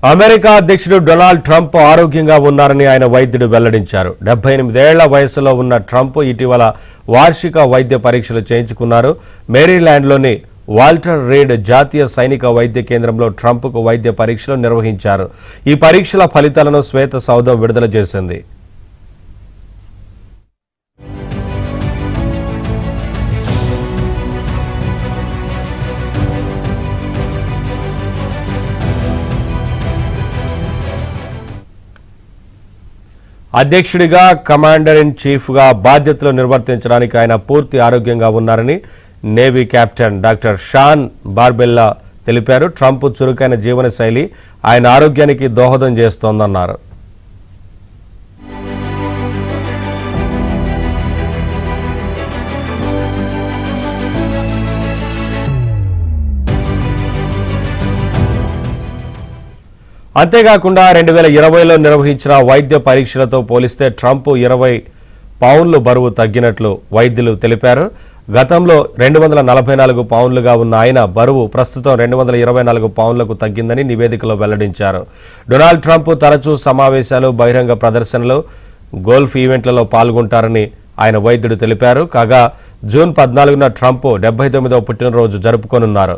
America అధ్యక్షుడు Donald Trump ఆరోగ్యంగా ఉన్నారని ఆయన వైద్యుడు వెల్లడించారు. 78 ఏళ్ల వయసులో ఉన్న ట్రంప్ ఇటీవల వార్షిక వైద్య పరీక్షలు చేయించుకున్నారు. మేరీల్యాండ్లోని వాల్టర్ రీడ్ జాతీయ సైనిక వైద్య కేంద్రంలో ట్రంప్కు వైద్య పరీక్షలు నిర్వహించారు. ఈ పరీక్షల ఫలితాలను శ్వేత సౌధం విడుదల చేసింది. అధ్యక్షుడిగా కమాండర్ ఇన్ చీఫ్గా బాధ్యతలు నిర్వర్తించడానికి ఆయన పూర్తి ఆరోగ్యంగా ఉన్నారని నేవీ కెప్టెన్ డాక్టర్ షాన్ బార్బెల్లా తెలిపారు. ట్రంప్ చురుకైన జీవనశైలి ఆయన ఆరోగ్యానికి దోహదం చేస్తోందన్నారు. అంతేకాకుండా 2020లో నిర్వహించిన వైద్య పరీక్షలతో పోలిస్తే ట్రంప్ 20 పౌండ్లు బరువు తగ్గినట్లు వైద్యులు తెలిపారు. గతంలో 244 పౌండ్లుగా ఉన్న ఆయన బరువు ప్రస్తుతం 224 పౌండ్లకు తగ్గిందని నివేదికలో వెల్లడించారు. డొనాల్డ్ ట్రంప్ తరచూ సమావేశాలు, బహిరంగ ప్రదర్శనలు, గోల్ఫ్ ఈవెంట్లలో పాల్గొంటారని ఆయన వైద్యుడు తెలిపారు. కాగా జూన్ 14న ట్రంప్ 79వ పుట్టినరోజు జరుపుకోనున్నారు.